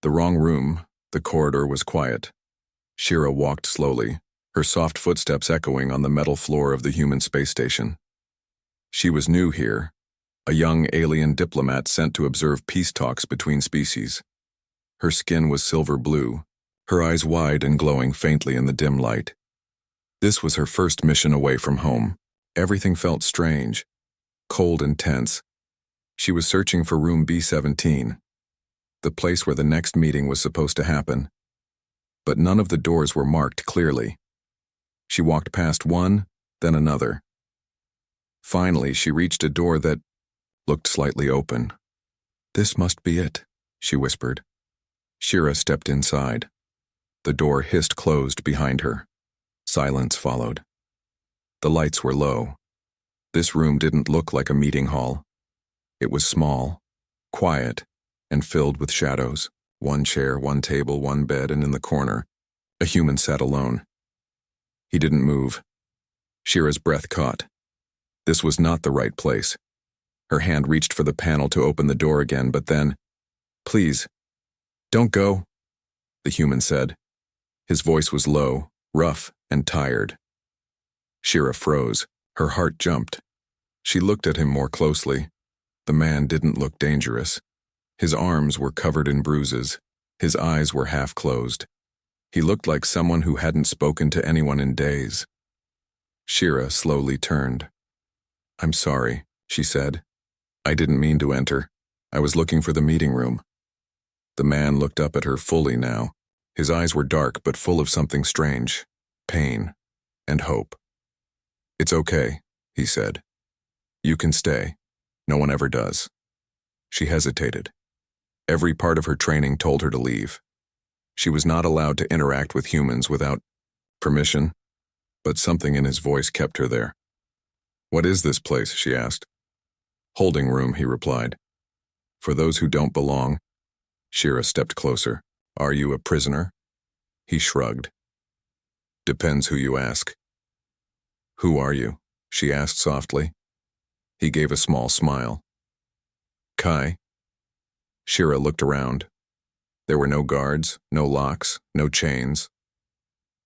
The wrong room, the corridor was quiet. Shira walked slowly, her soft footsteps echoing on the metal floor of the human space station. She was new here, a young alien diplomat sent to observe peace talks between species. Her skin was silver blue, her eyes wide and glowing faintly in the dim light. This was her first mission away from home. Everything felt strange, cold and tense. She was searching for room B-17, the place where the next meeting was supposed to happen. But none of the doors were marked clearly. She walked past one, then another. Finally, she reached a door that looked slightly open. "This must be it," she whispered. Shira stepped inside. The door hissed closed behind her. Silence followed. The lights were low. This room didn't look like a meeting hall. It was small, quiet, and filled with shadows. One chair, one table, one bed, and in the corner, a human sat alone. He didn't move. Shira's breath caught. This was not the right place. Her hand reached for the panel to open the door again, but then, "Please, don't go," the human said. His voice was low, rough, and tired. Shira froze. Her heart jumped. She looked at him more closely. The man didn't look dangerous. His arms were covered in bruises. His eyes were half closed. He looked like someone who hadn't spoken to anyone in days. Shira slowly turned. "I'm sorry," she said. "I didn't mean to enter. I was looking for the meeting room." The man looked up at her fully now. His eyes were dark but full of something strange, pain and hope. "It's okay," he said. "You can stay. No one ever does." She hesitated. Every part of her training told her to leave. She was not allowed to interact with humans without permission, but something in his voice kept her there. "What is this place?" she asked. "Holding room," he replied. "For those who don't belong." Shira stepped closer. "Are you a prisoner?" He shrugged. "Depends who you ask." "Who are you?" she asked softly. He gave a small smile. "Kai." Shira looked around. There were no guards, no locks, no chains.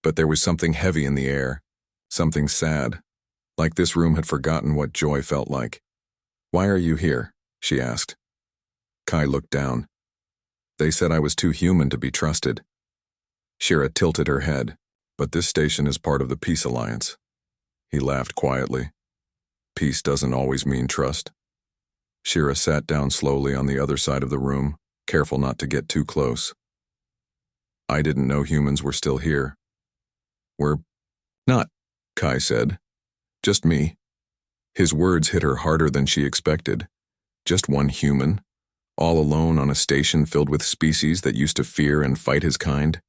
But there was something heavy in the air, something sad, like this room had forgotten what joy felt like. "Why are you here?" she asked. Kai looked down. "They said I was too human to be trusted." Shira tilted her head. "But this station is part of the Peace Alliance." He laughed quietly. "Peace doesn't always mean trust." Shira sat down slowly on the other side of the room, careful not to get too close. "I didn't know humans were still here." "We're not," Kai said. "Just me." His words hit her harder than she expected. Just one human, all alone on a station filled with species that used to fear and fight his kind.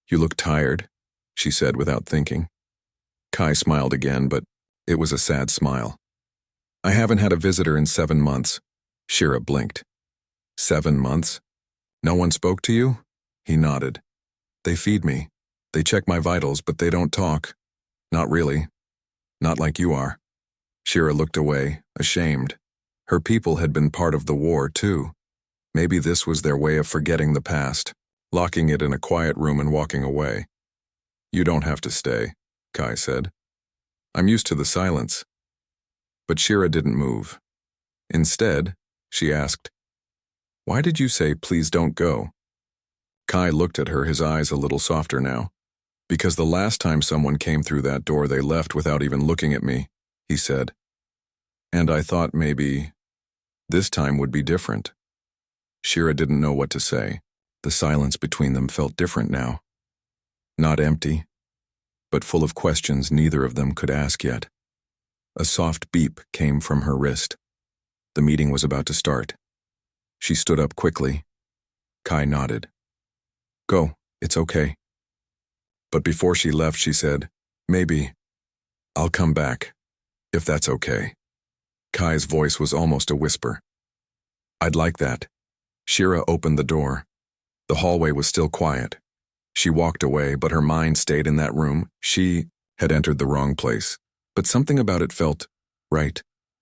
"You look tired," she said without thinking. Kai smiled again, but it was a sad smile. "I haven't had a visitor in 7 months." Shira blinked. 7 months? No one spoke to you? He nodded. "They feed me. They check my vitals, but they don't talk. Not really. Not like you are." Shira looked away, ashamed. Her people had been part of the war, too. Maybe this was their way of forgetting the past, locking it in a quiet room and walking away. "You don't have to stay," Kai said. "I'm used to the silence." But Shira didn't move. Instead, she asked, "Why did you say, 'Please don't go'?" Kai looked at her, his eyes a little softer now. "Because the last time someone came through that door, they left without even looking at me," he said. "And I thought maybe this time would be different." Shira didn't know what to say. The silence between them felt different now. Not empty, but full of questions neither of them could ask yet. A soft beep came from her wrist. The meeting was about to start. She stood up quickly. Kai nodded. "Go, it's okay." But before she left, she said, "Maybe I'll come back, if that's okay." Kai's voice was almost a whisper. "I'd like that." Shira opened the door. The hallway was still quiet. She walked away, but her mind stayed in that room. She had entered the wrong place, but something about it felt right.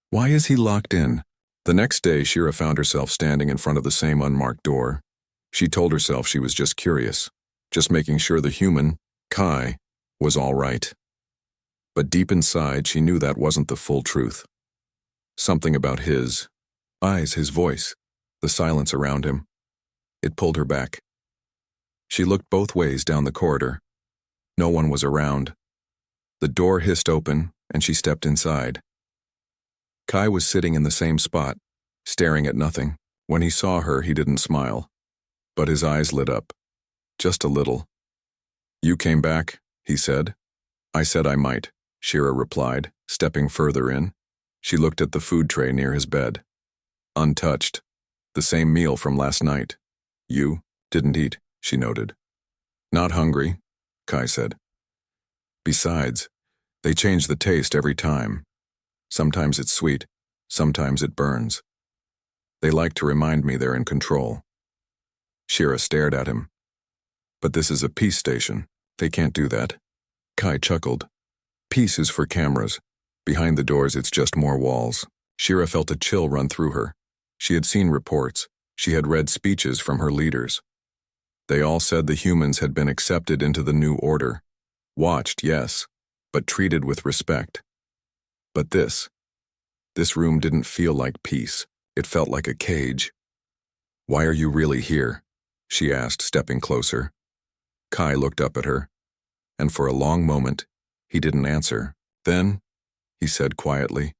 Why is he locked in? The next day, Shira found herself standing in front of the same unmarked door. She told herself she was just curious, just making sure the human, Kai, was all right. But deep inside, she knew that wasn't the full truth. Something about his eyes, his voice, the silence around him. It pulled her back. She looked both ways down the corridor. No one was around. The door hissed open, and she stepped inside. Kai was sitting in the same spot, staring at nothing. When he saw her, he didn't smile. But his eyes lit up. Just a little. "You came back," he said. "I said I might," Shira replied, stepping further in. She looked at the food tray near his bed. Untouched. The same meal from last night. "You didn't eat," she noted. "Not hungry," Kai said. "Besides, they change the taste every time. Sometimes it's sweet, sometimes it burns. They like to remind me they're in control." Shira stared at him. "But this is a peace station. They can't do that." Kai chuckled. "Peace is for cameras. Behind the doors, it's just more walls." Shira felt a chill run through her. She had seen reports. She had read speeches from her leaders. They all said the humans had been accepted into the new order. Watched, yes, but treated with respect. But this room didn't feel like peace. It felt like a cage. "Why are you really here?" she asked, stepping closer. Kai looked up at her, and for a long moment, he didn't answer. Then, he said quietly,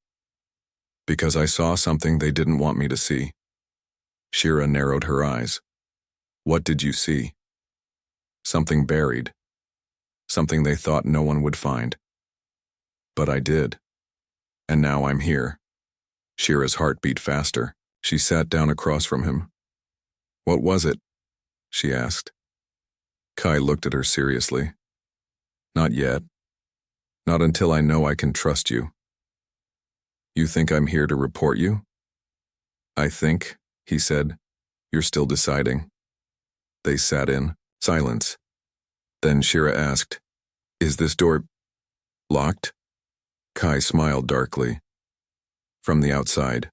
"Because I saw something they didn't want me to see." Shira narrowed her eyes. "What did you see?" "Something buried. Something they thought no one would find. But I did. And now I'm here." Shira's heart beat faster. She sat down across from him. "What was it?" she asked. Kai looked at her seriously. "Not yet. Not until I know I can trust you." "You think I'm here to report you?" "I think," he said, "you're still deciding." They sat in silence. Then Shira asked, "Is this door locked?" Kai smiled darkly. "From the outside."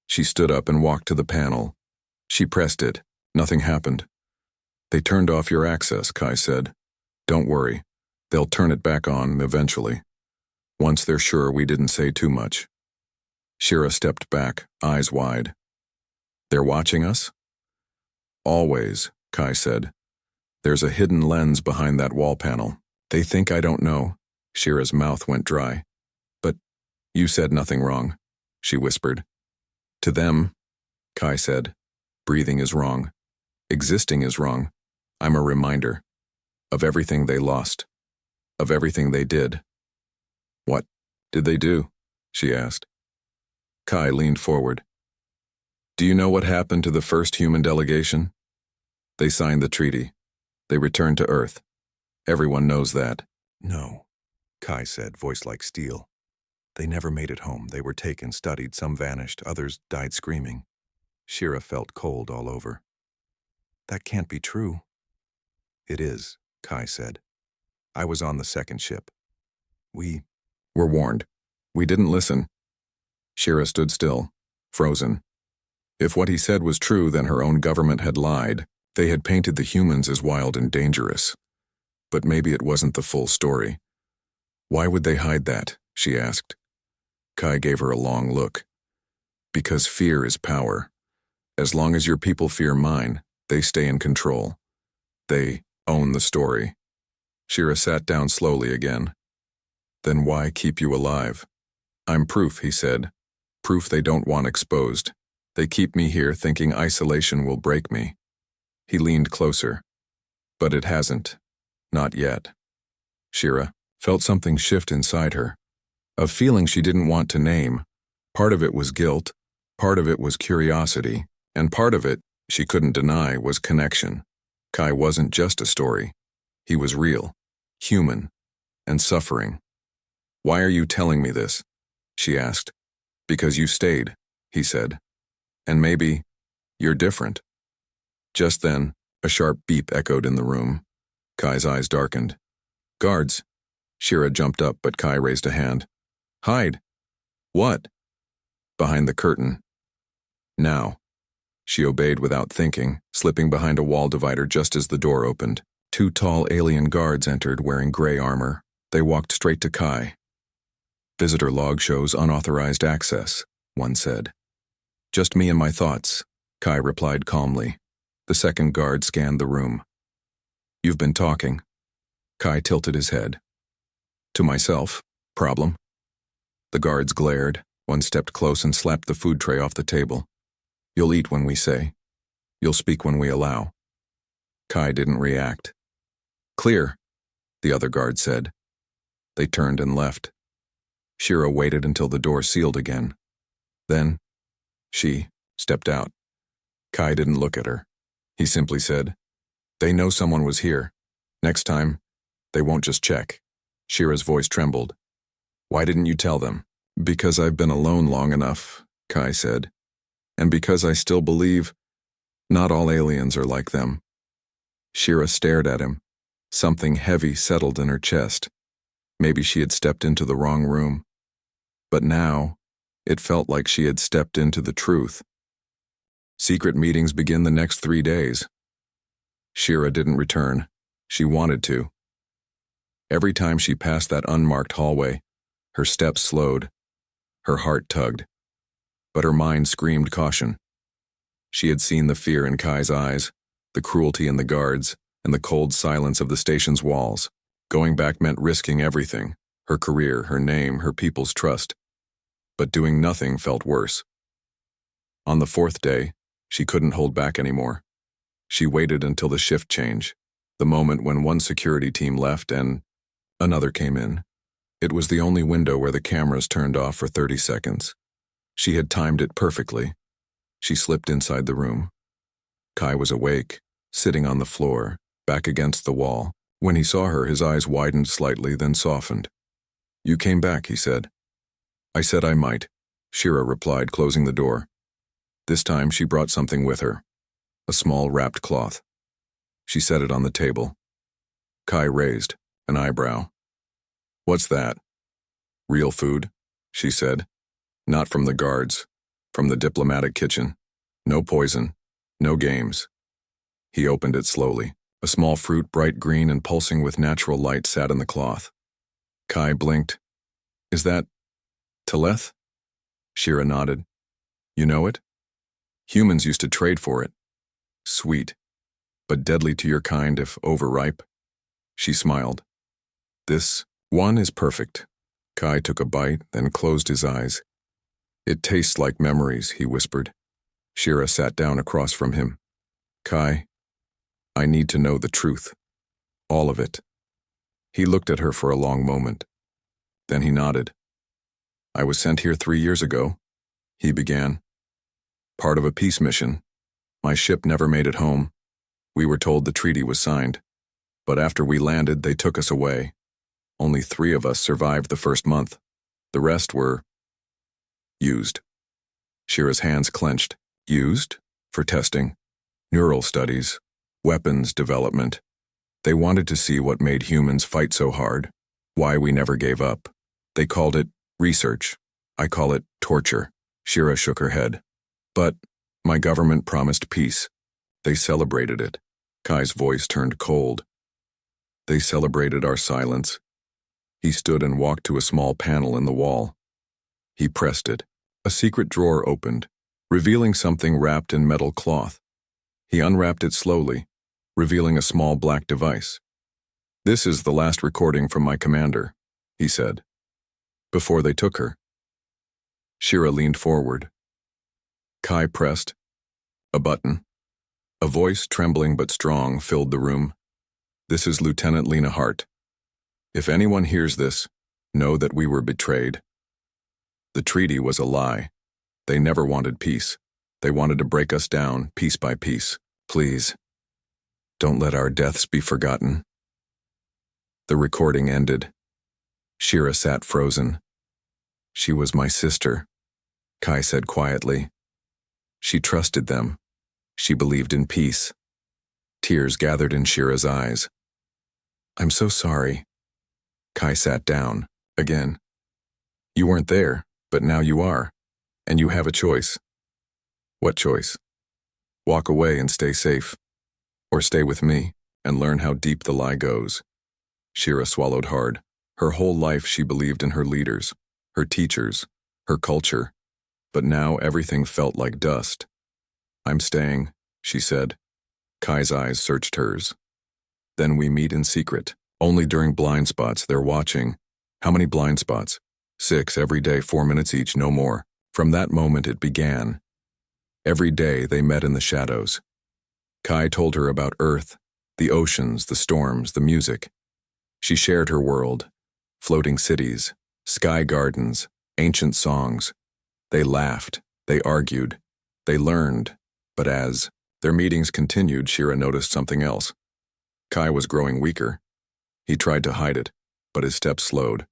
She stood up and walked to the panel. She pressed it. Nothing happened. "They turned off your access," Kai said. "Don't worry. They'll turn it back on eventually. Once they're sure we didn't say too much." Shira stepped back, eyes wide. "They're watching us?" "Always," Kai said. "There's a hidden lens behind that wall panel. They think I don't know." Shira's mouth went dry. "But you said nothing wrong," she whispered. "To them," Kai said, "breathing is wrong. Existing is wrong. I'm a reminder. Of everything they lost. Of everything they did." "What did they do?" she asked. Kai leaned forward. "Do you know what happened to the first human delegation? They signed the treaty. They returned to Earth. Everyone knows that." "No," Kai said, voice like steel. "They never made it home. They were taken, studied, some vanished, others died screaming." Shira felt cold all over. "That can't be true." "It is," Kai said. "I was on the second ship. We "Were warned. We didn't listen." Shira stood still, frozen. If what he said was true, then her own government had lied. They had painted the humans as wild and dangerous. But maybe it wasn't the full story. "Why would they hide that?" she asked. Kai gave her a long look. "Because fear is power. As long as your people fear mine, they stay in control. They own the story." Shira sat down slowly again. "Then why keep you alive?" "I'm proof," he said. "Proof they don't want exposed. They keep me here thinking isolation will break me." He leaned closer. "But it hasn't. Not yet." Shira felt something shift inside her. A feeling she didn't want to name. Part of it was guilt, part of it was curiosity, and part of it, she couldn't deny, was connection. Kai wasn't just a story. He was real, human, and suffering. "Why are you telling me this?" she asked. "Because you stayed," he said. "And maybe you're different." Just then, a sharp beep echoed in the room. Kai's eyes darkened. "Guards." Shira jumped up, but Kai raised a hand. "Hide." "What?" "Behind the curtain." "Now." She obeyed without thinking, slipping behind a wall divider just as the door opened. Two tall alien guards entered wearing gray armor. They walked straight to Kai. "Visitor log shows unauthorized access," one said. "Just me and my thoughts," Kai replied calmly. The second guard scanned the room. "You've been talking." Kai tilted his head. "To myself. Problem?" The guards glared. One stepped close and slapped the food tray off the table. "You'll eat when we say. You'll speak when we allow." Kai didn't react. "Clear," the other guard said. They turned and left. Shira waited until the door sealed again. Then, she stepped out. Kai didn't look at her. He simply said, "They know someone was here. Next time, they won't just check." Shira's voice trembled. "Why didn't you tell them?" "Because I've been alone long enough," Kai said. "And because I still believe not all aliens are like them." Shira stared at him. Something heavy settled in her chest. Maybe she had stepped into the wrong room. But now, it felt like she had stepped into the truth. Secret meetings begin the next 3 days. Shira didn't return. She wanted to. Every time she passed that unmarked hallway, her steps slowed. Her heart tugged. But her mind screamed caution. She had seen the fear in Kai's eyes, the cruelty in the guards, and the cold silence of the station's walls. Going back meant risking everything, her career, her name, her people's trust. But doing nothing felt worse. On the 4th day, she couldn't hold back anymore. She waited until the shift change, the moment when one security team left and another came in. It was the only window where the cameras turned off for 30 seconds. She had timed it perfectly. She slipped inside the room. Kai was awake, sitting on the floor, back against the wall. When he saw her, his eyes widened slightly, then softened. "You came back," he said. "I said I might," Shira replied, closing the door. This time she brought something with her, a small wrapped cloth. She set it on the table. Kai raised an eyebrow. "What's that?" "Real food," she said. "Not from the guards, from the diplomatic kitchen. No poison, no games." He opened it slowly. A small fruit, bright green and pulsing with natural light, sat in the cloth. Kai blinked. "Is that Teleth?" Shira nodded. "You know it? Humans used to trade for it. Sweet, but deadly to your kind if overripe." She smiled. "This one is perfect." Kai took a bite, then closed his eyes. "It tastes like memories," he whispered. Shira sat down across from him. "Kai, I need to know the truth. All of it." He looked at her for a long moment. Then he nodded. "I was sent here 3 years ago," he began. "Part of a peace mission. My ship never made it home. We were told the treaty was signed. But after we landed, they took us away. Only 3 of us survived the first month. The rest were used." Shira's hands clenched. "Used? For testing? Neural studies? Weapons development? They wanted to see what made humans fight so hard, why we never gave up. They called it research. I call it torture." Shira shook her head. "But my government promised peace. They celebrated it." Kai's voice turned cold. "They celebrated our silence." He stood and walked to a small panel in the wall. He pressed it. A secret drawer opened, revealing something wrapped in metal cloth. He unwrapped it slowly, revealing a small black device. "This is the last recording from my commander," he said. "Before they took her." Shira leaned forward. Kai pressed a button. A voice, trembling but strong, filled the room. "This is Lieutenant Lena Hart. If anyone hears this, know that we were betrayed. The treaty was a lie. They never wanted peace. They wanted to break us down, piece by piece. Please, don't let our deaths be forgotten." The recording ended. Shira sat frozen. "She was my sister," Kai said quietly. "She trusted them. She believed in peace." Tears gathered in Shira's eyes. "I'm so sorry." Kai sat down, again. "You weren't there, but now you are, and you have a choice." "What choice?" Walk away and stay safe. Or stay with me and learn how deep the lie goes. Shira swallowed hard. Her whole life she believed in her leaders, her teachers, her culture. But now everything felt like dust. I'm staying, she said. Kai's eyes searched hers. Then we meet in secret. Only during blind spots they're watching. How many blind spots? 6 every day, 4 minutes each, no more. From that moment it began. Every day they met in the shadows. Kai told her about Earth, the oceans, the storms, the music. She shared her world, floating cities, sky gardens, ancient songs. They laughed, they argued, they learned, but as their meetings continued, Shira noticed something else. Kai was growing weaker. He tried to hide it, but his steps slowed.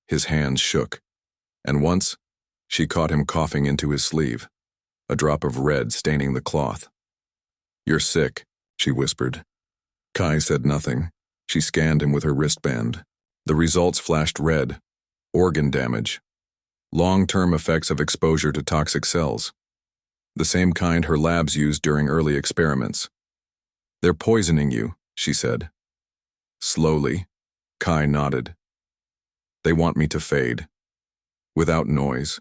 His hands shook, and once, she caught him coughing into his sleeve, a drop of red staining the cloth. You're sick, she whispered. Kai said nothing. She scanned him with her wristband. The results flashed red. Organ damage. Long-term effects of exposure to toxic cells. The same kind her labs used during early experiments. They're poisoning you, she said. Slowly, Kai nodded. They want me to fade. Without noise.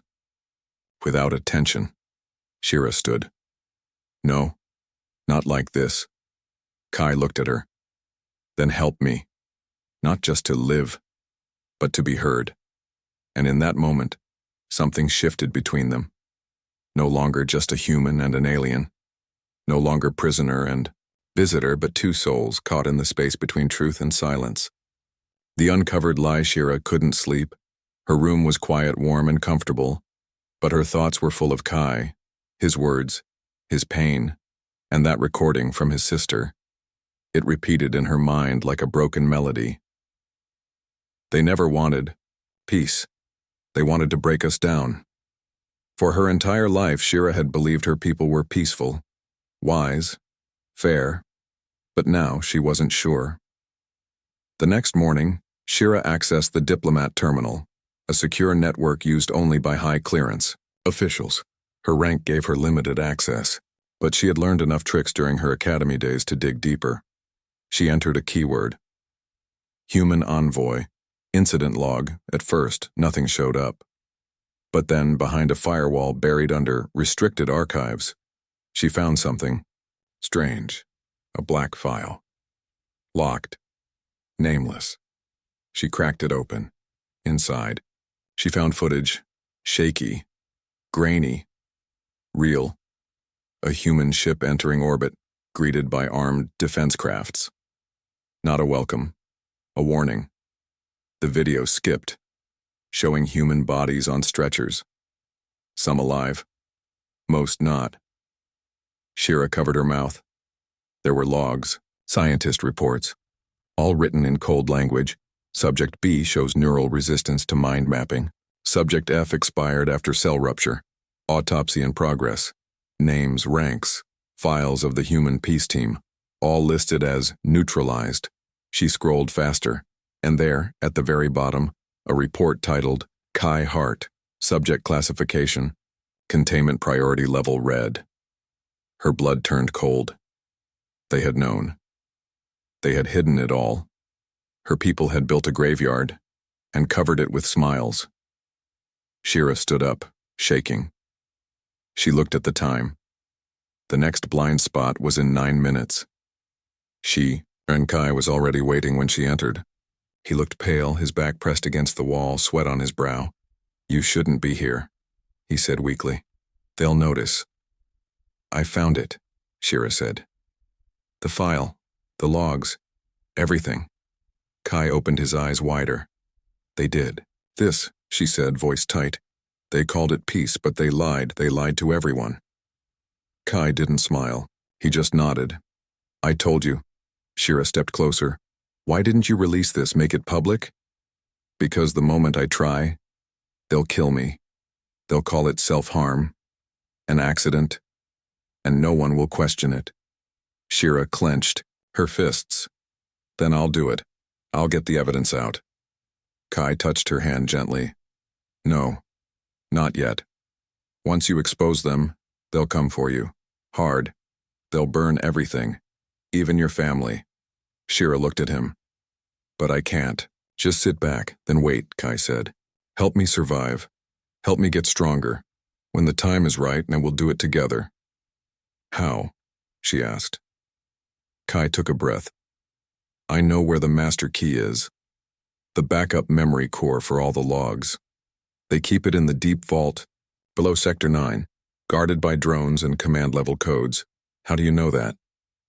Without attention. Shira stood. No, not like this. Kai looked at her. Then help me. Not just to live, but to be heard. And in that moment, something shifted between them. No longer just a human and an alien. No longer prisoner and visitor, but two souls caught in the space between truth and silence. The uncovered lie Shira couldn't sleep. Her room was quiet, warm, and comfortable, but her thoughts were full of Kai, his words, his pain, and that recording from his sister. It repeated in her mind like a broken melody. They never wanted peace. They wanted to break us down. For her entire life, Shira had believed her people were peaceful, wise, fair, but now she wasn't sure. The next morning, Shira accessed the diplomat terminal, a secure network used only by high clearance officials. Her rank gave her limited access, but she had learned enough tricks during her academy days to dig deeper. She entered a keyword. Human envoy. Incident log. At first, nothing showed up. But then, behind a firewall buried under restricted archives, she found something strange. A black file. Locked. Nameless. She cracked it open. Inside, she found footage. Shaky. Grainy. Real. A human ship entering orbit, greeted by armed defense crafts. Not a welcome. A warning. The video skipped, showing human bodies on stretchers. Some alive. Most not. Shira covered her mouth. There were logs, scientist reports, all written in code language. Subject B shows neural resistance to mind mapping. Subject F expired after cell rupture. Autopsy in progress. Names, ranks, files of the human peace team, all listed as neutralized. She scrolled faster, and there, at the very bottom, a report titled Kai Hart, subject classification, containment priority level red. Her blood turned cold. They had known. They had hidden it all. Her people had built a graveyard and covered it with smiles. Shira stood up, shaking. She looked at the time. The next blind spot was in 9 minutes. She and Kai was already waiting when she entered. He looked pale, his back pressed against the wall, sweat on his brow. You shouldn't be here, he said weakly. They'll notice. I found it, Shira said. The file, the logs, everything. Kai opened his eyes wider. They did. This, she said, voice tight. They called it peace, but they lied to everyone. Kai didn't smile. He just nodded. I told you. Shira stepped closer. Why didn't you release this, make it public? Because the moment I try, they'll kill me. They'll call it self-harm, an accident, and no one will question it. Shira clenched, her fists. Then I'll do it. I'll get the evidence out. Kai touched her hand gently. No, not yet. Once you expose them, they'll come for you. Hard. They'll burn everything, even your family. Shira looked at him. But I can't. Just sit back, then wait, Kai said. Help me survive. Help me get stronger. When the time is right, and we'll do it together. How? She asked. Kai took a breath. I know where the master key is. The backup memory core for all the logs. They keep it in the deep vault, below Sector 9, guarded by drones and command-level codes. How do you know that?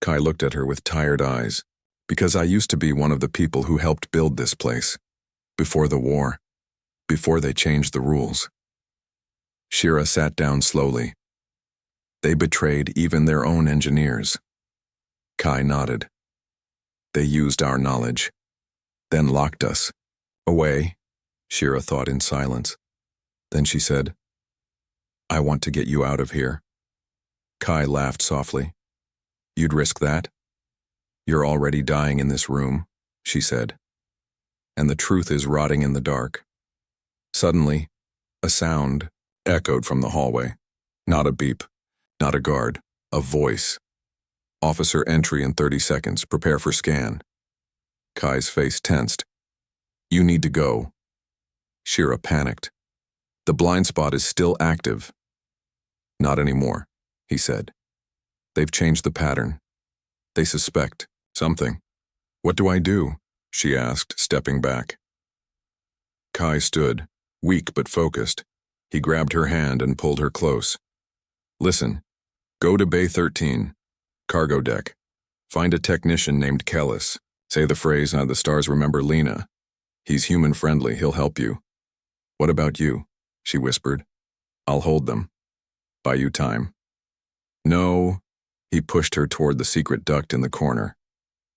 Kai looked at her with tired eyes. Because I used to be one of the people who helped build this place. Before the war. Before they changed the rules. Shira sat down slowly. They betrayed even their own engineers. Kai nodded. They used our knowledge. Then locked us. Away, Shira thought in silence. Then she said, I want to get you out of here. Kai laughed softly. You'd risk that? You're already dying in this room, she said. And the truth is rotting in the dark. Suddenly, a sound echoed from the hallway. Not a beep, not a guard, a voice. Officer entry in 30 seconds, prepare for scan. Kai's face tensed. You need to go. Shira panicked. The blind spot is still active. Not anymore, he said. They've changed the pattern. They suspect something. What do I do? She asked, stepping back. Kai stood, weak but focused. He grabbed her hand and pulled her close. Listen, go to Bay 13, cargo deck. Find a technician named Kellis. Say the phrase, the stars remember Lena. He's human-friendly, he'll help you. What about you? She whispered. I'll hold them. Buy you time. No. He pushed her toward the secret duct in the corner.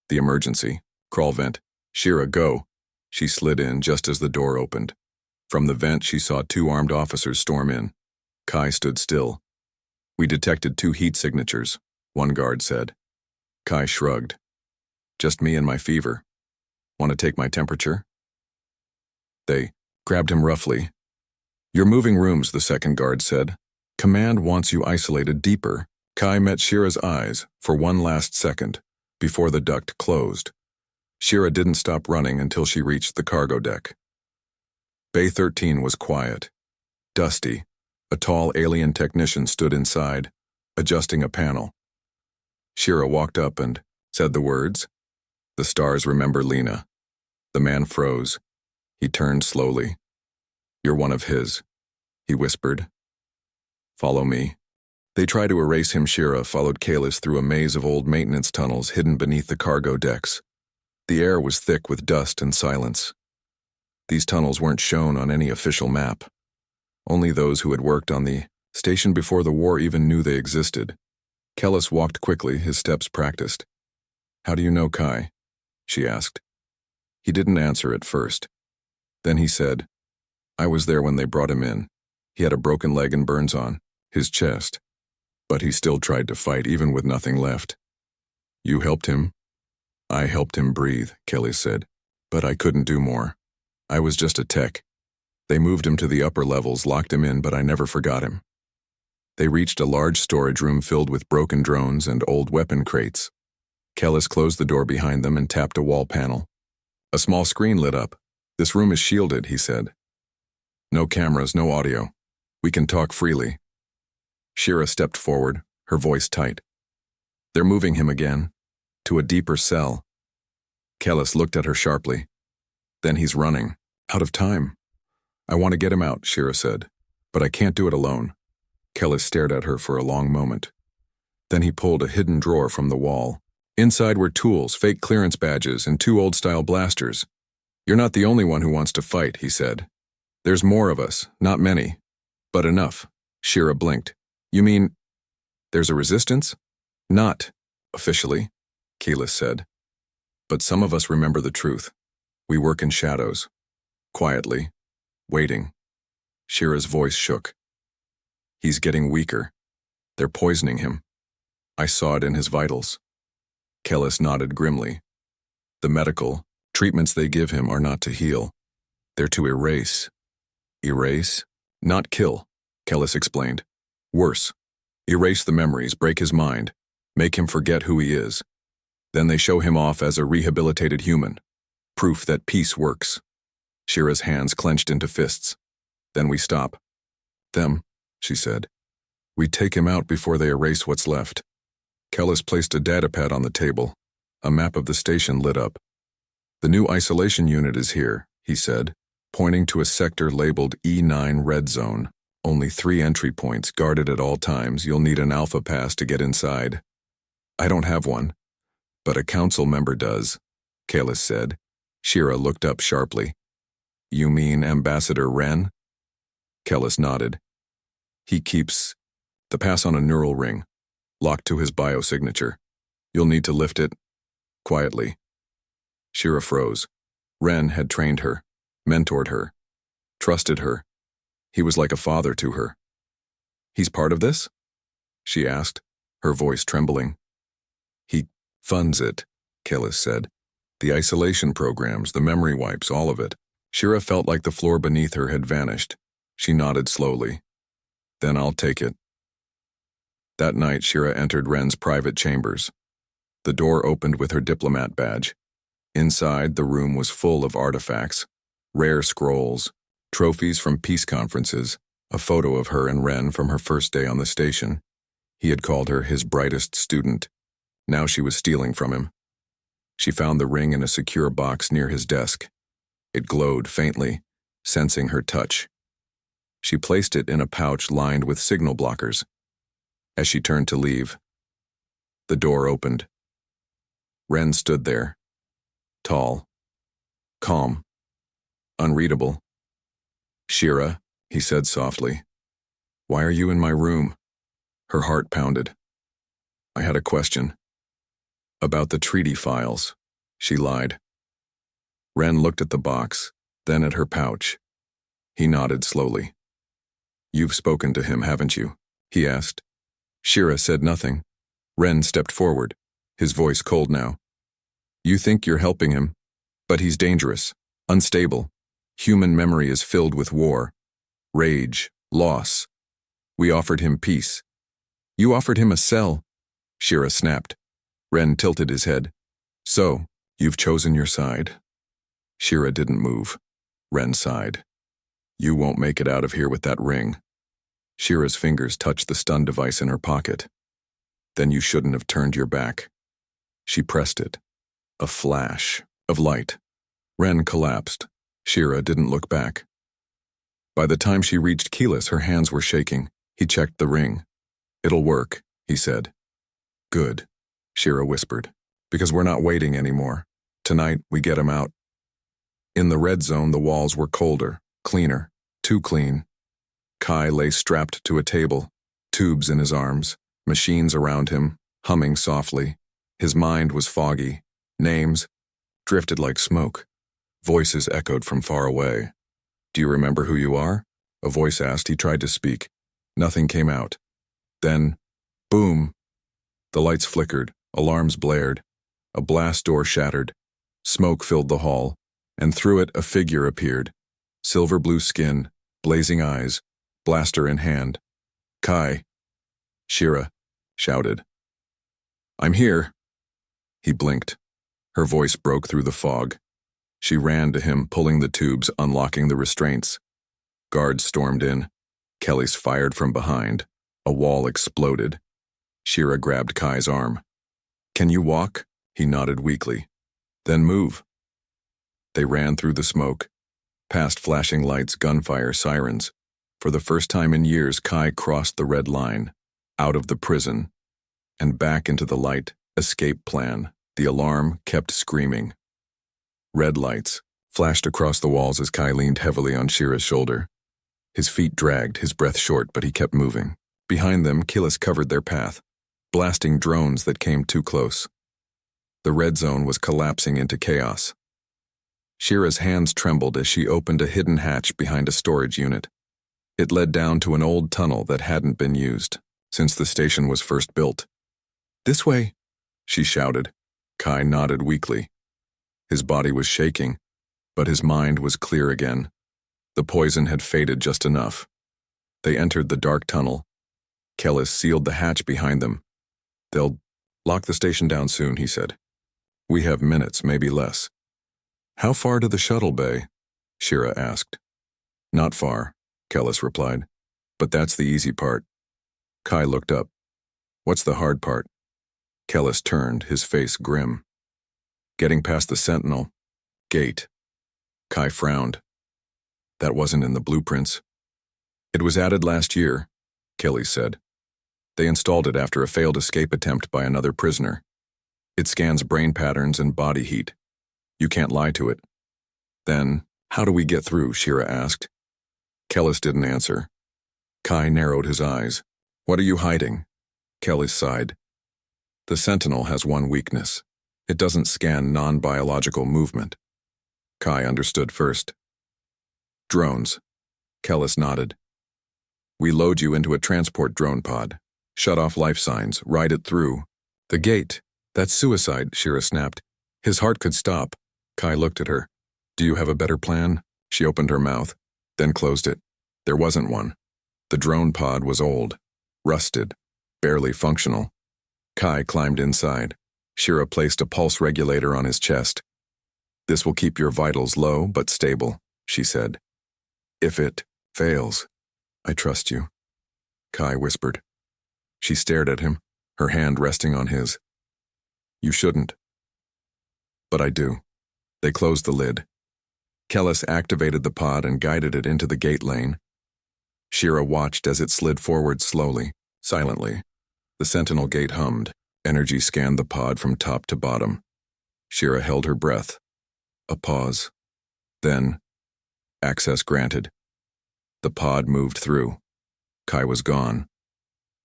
The emergency. Crawl vent. Shira, go. She slid in just as the door opened. From the vent, she saw 2 armed officers storm in. Kai stood still. We detected 2 heat signatures, one guard said. Kai shrugged. Just me and my fever. Want to take my temperature? They grabbed him roughly. You're moving rooms, the second guard said. Command wants you isolated deeper. Kai met Shira's eyes for one last second, before the duct closed. Shira didn't stop running until she reached the cargo deck. Bay 13 was quiet. Dusty. A tall alien technician stood inside, adjusting a panel. Shira walked up and said the words. The stars remember Lena. The man froze. He turned slowly. You're one of his, he whispered. Follow me. They tried to erase him. Shira followed Kalis through a maze of old maintenance tunnels hidden beneath the cargo decks. The air was thick with dust and silence. These tunnels weren't shown on any official map. Only those who had worked on the station before the war even knew they existed. Kellis walked quickly, his steps practiced. How do you know Kai? She asked. He didn't answer at first. Then he said, I was there when they brought him in. He had a broken leg and burns on his chest. But he still tried to fight even with nothing left. You helped him? I helped him breathe, Kelly said. But I couldn't do more. I was just a tech. They moved him to the upper levels, locked him in, but I never forgot him. They reached a large storage room filled with broken drones and old weapon crates. Kellis closed the door behind them and tapped a wall panel. A small screen lit up. This room is shielded, he said. No cameras, no audio. We can talk freely. Shira stepped forward, her voice tight. They're moving him again, to a deeper cell. Kellis looked at her sharply. Then he's running, out of time. I want to get him out, Shira said, but I can't do it alone. Kellis stared at her for a long moment. Then he pulled a hidden drawer from the wall. Inside were tools, fake clearance badges, and 2 old-style blasters. You're not the only one who wants to fight, he said. There's more of us, not many, but enough. Shira blinked. You mean, there's a resistance? Not officially, Keyless said. But some of us remember the truth. We work in shadows, quietly, waiting. Shira's voice shook. He's getting weaker. They're poisoning him. I saw it in his vitals. Kellis nodded grimly. The medical treatments they give him are not to heal. They're to erase. Erase? Not kill, Kellis explained. Worse. Erase the memories, break his mind. Make him forget who he is. Then they show him off as a rehabilitated human. Proof that peace works. Shira's hands clenched into fists. Then we stop. Them, she said. We take him out before they erase what's left. Kellis placed a datapad on the table. A map of the station lit up. The new isolation unit is here, he said, pointing to a sector labeled E9 Red Zone. Only 3 entry points, guarded at all times. You'll need an alpha pass to get inside. I don't have one, but a council member does, Kalis said. Shira looked up sharply. You mean Ambassador Wren? Kellis nodded. He keeps the pass on a neural ring, locked to his biosignature. You'll need to lift it quietly. Shira froze. Wren had trained her, mentored her, trusted her. He was like a father to her. He's part of this? She asked, her voice trembling. He funds it, Kellis said. The isolation programs, the memory wipes, all of it. Shira felt like the floor beneath her had vanished. She nodded slowly. Then I'll take it. That night, Shira entered Wren's private chambers. The door opened with her diplomat badge. Inside, the room was full of artifacts, rare scrolls, trophies from peace conferences, a photo of her and Wren from her first day on the station. He had called her his brightest student. Now she was stealing from him. She found the ring in a secure box near his desk. It glowed faintly, sensing her touch. She placed it in a pouch lined with signal blockers. As she turned to leave, the door opened. Wren stood there, tall, calm, unreadable. Shira, he said softly, why are you in my room? Her heart pounded. I had a question. About the treaty files, she lied. Wren looked at the box, then at her pouch. He nodded slowly. You've spoken to him, haven't you? He asked. Shira said nothing. Wren stepped forward, his voice cold now. You think you're helping him, but he's dangerous, unstable. Human memory is filled with war, rage, loss. We offered him peace. You offered him a cell, Shira snapped. Wren tilted his head. So, you've chosen your side. Shira didn't move. Wren sighed. You won't make it out of here with that ring. Shira's fingers touched the stun device in her pocket. Then you shouldn't have turned your back. She pressed it. A flash of light. Wren collapsed. Shira didn't look back. By the time she reached Keyless, her hands were shaking. He checked the ring. It'll work, he said. Good, Shira whispered, because we're not waiting anymore. Tonight, we get him out. In the red zone, the walls were colder, cleaner, too clean. Kai lay strapped to a table, tubes in his arms, machines around him, humming softly. His mind was foggy. Names drifted like smoke. Voices echoed from far away. Do you remember who you are? A voice asked. He tried to speak. Nothing came out. Then, boom. The lights flickered, alarms blared. A blast door shattered. Smoke filled the hall, and through it a figure appeared. Silver blue skin, blazing eyes, blaster in hand. Kai. Shira shouted. I'm here. He blinked. Her voice broke through the fog. She ran to him, pulling the tubes, unlocking the restraints. Guards stormed in. Kellis fired from behind. A wall exploded. Shira grabbed Kai's arm. Can you walk? He nodded weakly. Then move. They ran through the smoke, past flashing lights, gunfire, sirens. For the first time in years, Kai crossed the red line, out of the prison, and back into the light. Escape plan. The alarm kept screaming. Red lights flashed across the walls as Kai leaned heavily on Shira's shoulder. His feet dragged, his breath short, but he kept moving. Behind them, Killis covered their path, blasting drones that came too close. The red zone was collapsing into chaos. Shira's hands trembled as she opened a hidden hatch behind a storage unit. It led down to an old tunnel that hadn't been used since the station was first built. This way, she shouted. Kai nodded weakly. His body was shaking, but his mind was clear again. The poison had faded just enough. They entered the dark tunnel. Kellis sealed the hatch behind them. They'll Lock the station down soon, he said. We have minutes, maybe less. How far to the shuttle bay? Shira asked. Not far, Kellis replied. But that's the easy part. Kai looked up. What's the hard part? Kellis turned, his face grim. Getting past the sentinel. Gate. Kai frowned. That wasn't in the blueprints. It was added last year, Kelly said. They installed it after a failed escape attempt by another prisoner. It scans brain patterns and body heat. You can't lie to it. Then, how do we get through? Shira asked. Kellis didn't answer. Kai narrowed his eyes. What are you hiding? Kelly sighed. The Sentinel has one weakness. It doesn't scan non-biological movement. Kai understood first. Drones. Kellis nodded. We load you into a transport drone pod. Shut off life signs, ride it through. The gate. That's suicide, Shira snapped. His heart could stop. Kai looked at her. Do you have a better plan? She opened her mouth, then closed it. There wasn't one. The drone pod was old, rusted, barely functional. Kai climbed inside. Shira placed a pulse regulator on his chest. This will keep your vitals low but stable, she said. If it fails, I trust you, Kai whispered. She stared at him, her hand resting on his. You shouldn't. But I do. They closed the lid. Kellis activated the pod and guided it into the gate lane. Shira watched as it slid forward slowly, silently. The sentinel gate hummed. Energy scanned the pod from top to bottom. Shira held her breath. A pause. Then, access granted. The pod moved through. Kai was gone.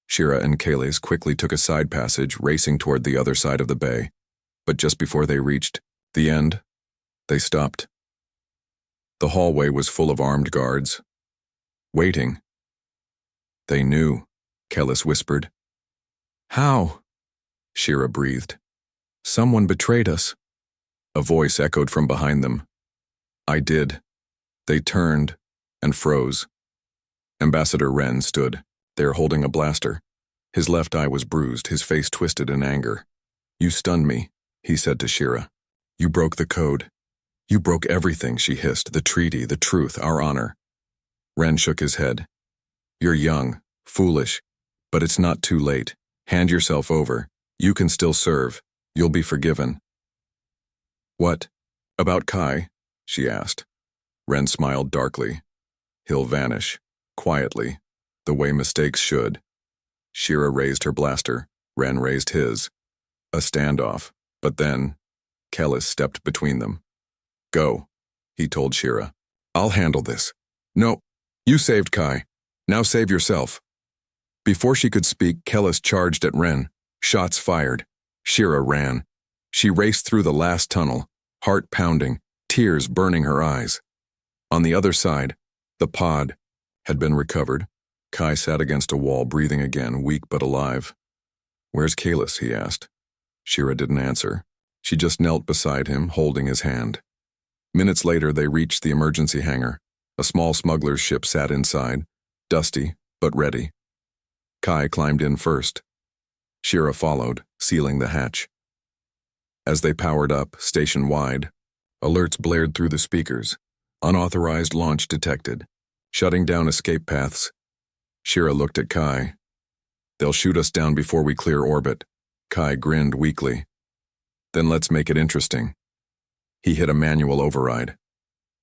Shira and Kales quickly took a side passage, racing toward the other side of the bay. But just before they reached the end, they stopped. The hallway was full of armed guards. Waiting. They knew, Kellis whispered. How? Shira breathed. Someone betrayed us. A voice echoed from behind them. I did. They turned and froze. Ambassador Wren stood, there holding a blaster. His left eye was bruised, his face twisted in anger. You stunned me, he said to Shira. You broke the code. You broke everything, she hissed, the treaty, the truth, our honor. Wren shook his head. You're young, foolish, but it's not too late. Hand yourself over. You can still serve. You'll be forgiven. What? About Kai? She asked. Wren smiled darkly. He'll vanish, quietly, the way mistakes should. Shira raised her blaster. Wren raised his. A standoff, but then, Kellis stepped between them. Go, he told Shira. I'll handle this. No, you saved Kai. Now save yourself. Before she could speak, Kellis charged at Wren. Shots fired. Shira ran. She raced through the last tunnel, heart pounding, tears burning her eyes. On the other side, the pod had been recovered. Kai sat against a wall, breathing again, weak but alive. Where's Kalis? He asked. Shira didn't answer. She just knelt beside him, holding his hand. Minutes later, they reached the emergency hangar. A small smuggler's ship sat inside, dusty but ready. Kai climbed in first. Shira followed, sealing the hatch. As they powered up, station-wide, alerts blared through the speakers. Unauthorized launch detected. Shutting down escape paths. Shira looked at Kai. They'll shoot us down before we clear orbit. Kai grinned weakly. Then let's make it interesting. He hit a manual override.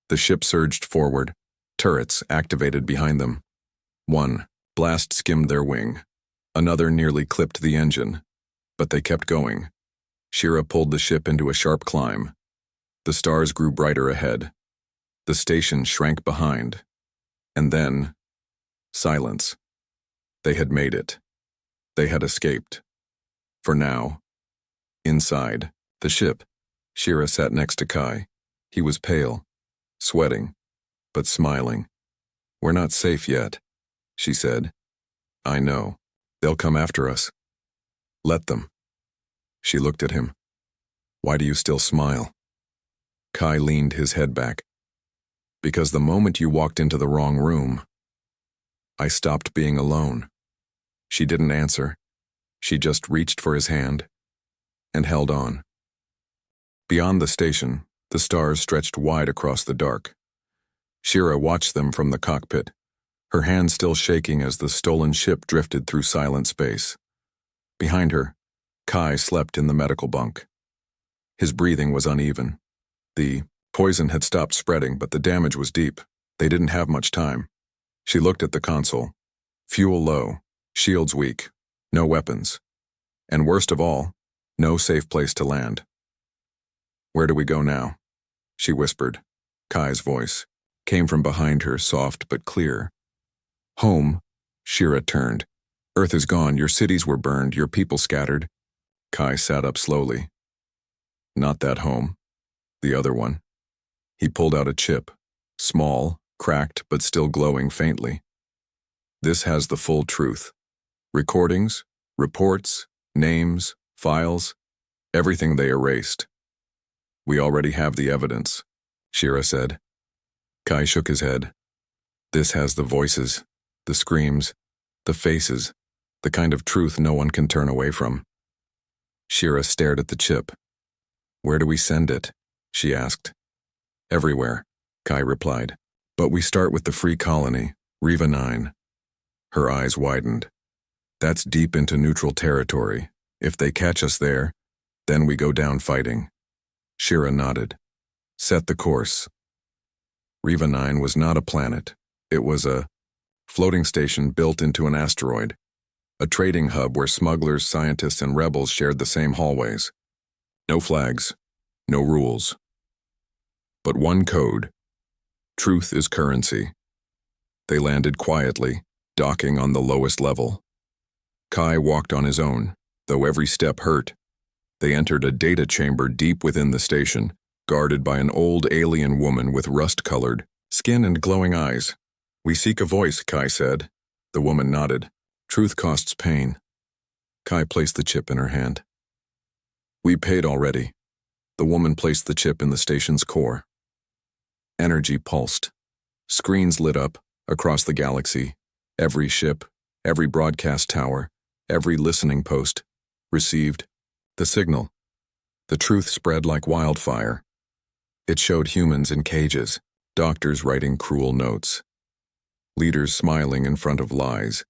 The ship surged forward. Turrets activated behind them. One blast skimmed their wing. Another nearly clipped the engine. But they kept going. Shira pulled the ship into a sharp climb. The stars grew brighter ahead. The station shrank behind. And then, silence. They had made it. They had escaped. For now. Inside, the ship, Shira sat next to Kai. He was pale, sweating, but smiling. We're not safe yet, she said. I know. They'll come after us. Let them. She looked at him. Why do you still smile? Kai leaned his head back. Because the moment you walked into the wrong room, I stopped being alone. She didn't answer. She just reached for his hand, and held on. Beyond the station, the stars stretched wide across the dark. Shira watched them from the cockpit, her hands still shaking as the stolen ship drifted through silent space. Behind her, Kai slept in the medical bunk. His breathing was uneven. The poison had stopped spreading, but the damage was deep. They didn't have much time. She looked at the console. Fuel low, shields weak, no weapons. And worst of all, no safe place to land. "Where do we go now?" she whispered. Kai's voice came from behind her, soft but clear. "Home," Shira turned. "Earth is gone, your cities were burned, your people scattered." Kai sat up slowly. "Not that home. The other one." He pulled out a chip, small, cracked, but still glowing faintly. "This has the full truth. Recordings, reports, names, files, everything they erased. We already have the evidence," Shira said. Kai shook his head. "This has the voices, the screams, the faces, the kind of truth no one can turn away from." Shira stared at the chip. "Where do we send it?" she asked. "Everywhere," Kai replied. "But we start with the free colony, Riva 9. Her eyes widened. "That's deep into neutral territory. If they catch us there, then we go down fighting." Shira nodded. "Set the course." Riva 9 was not a planet. It was a floating station built into an asteroid. A trading hub where smugglers, scientists, and rebels shared the same hallways. No flags, no rules. But one code. Truth is currency. They landed quietly, docking on the lowest level. Kai walked on his own, though every step hurt. They entered a data chamber deep within the station, guarded by an old alien woman with rust-colored skin and glowing eyes. "We seek a voice," Kai said. The woman nodded. "Truth costs pain." Kai placed the chip in her hand. "We paid already." The woman placed the chip in the station's core. Energy pulsed. Screens lit up across the galaxy. Every ship, every broadcast tower, every listening post received the signal. The truth spread like wildfire. It showed humans in cages, doctors writing cruel notes, leaders smiling in front of lies.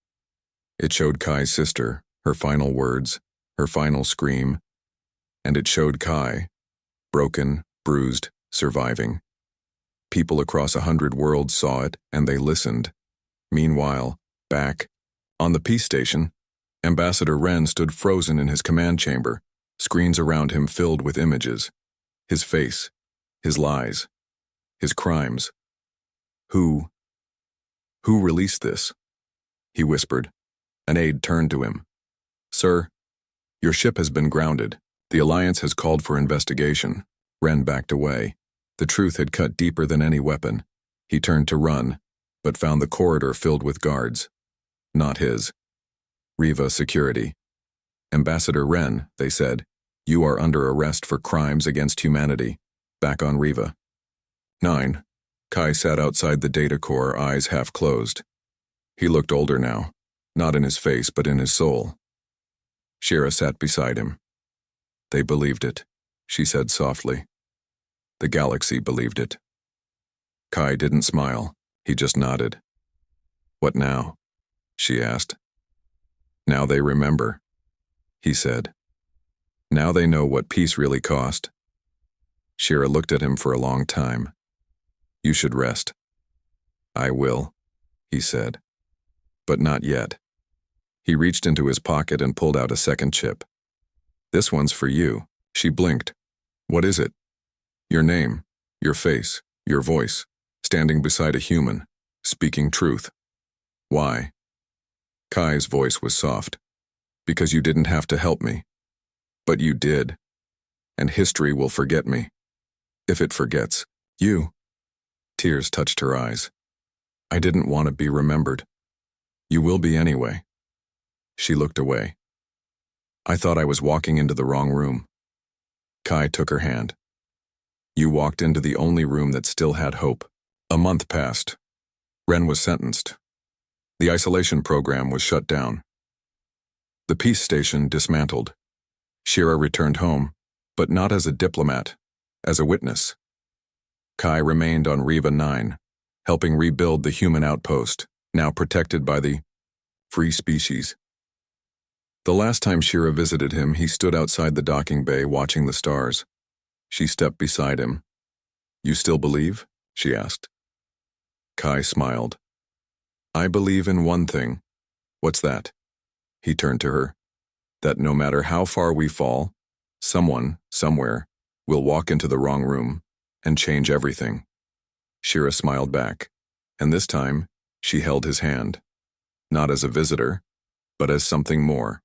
It showed Kai's sister, her final words, her final scream, and it showed Kai, broken, bruised, surviving. People across 100 worlds saw it, and they listened. Meanwhile, back, on the peace station, Ambassador Wren stood frozen in his command chamber, screens around him filled with images. His face, his lies, his crimes. Who released this?" he whispered. An aide turned to him. "Sir, your ship has been grounded. The Alliance has called for investigation." Wren backed away. The truth had cut deeper than any weapon. He turned to run, but found the corridor filled with guards. Not his. "Riva Security. Ambassador Wren," they said, "you are under arrest for crimes against humanity. Back on Riva." 9. Kai sat outside the data core, eyes half closed. He looked older now, not in his face but in his soul. Shira sat beside him. "They believed it," she said softly. "The galaxy believed it." Kai didn't smile, he just nodded. "What now?" she asked. "Now they remember," he said. "Now they know what peace really cost." Shira looked at him for a long time. "You should rest." "I will," he said. "But not yet." He reached into his pocket and pulled out a second chip. "This one's for you." She blinked. "What is it?" "Your name, your face, your voice, standing beside a human, speaking truth." "Why?" Kai's voice was soft. "Because you didn't have to help me. But you did. And history will forget me. If it forgets you." Tears touched her eyes. "I didn't want to be remembered." "You will be anyway." She looked away. "I thought I was walking into the wrong room." Kai took her hand. "You walked into the only room that still had hope." A month passed. Wren was sentenced. The isolation program was shut down. The peace station dismantled. Shira returned home, but not as a diplomat, as a witness. Kai remained on Riva 9, helping rebuild the human outpost, now protected by the free species. The last time Shira visited him, he stood outside the docking bay watching the stars. She stepped beside him. "You still believe?" she asked. Kai smiled. "I believe in one thing." "What's that?" He turned to her. "That no matter how far we fall, someone, somewhere, will walk into the wrong room and change everything." Shira smiled back, and this time she held his hand, not as a visitor, but as something more.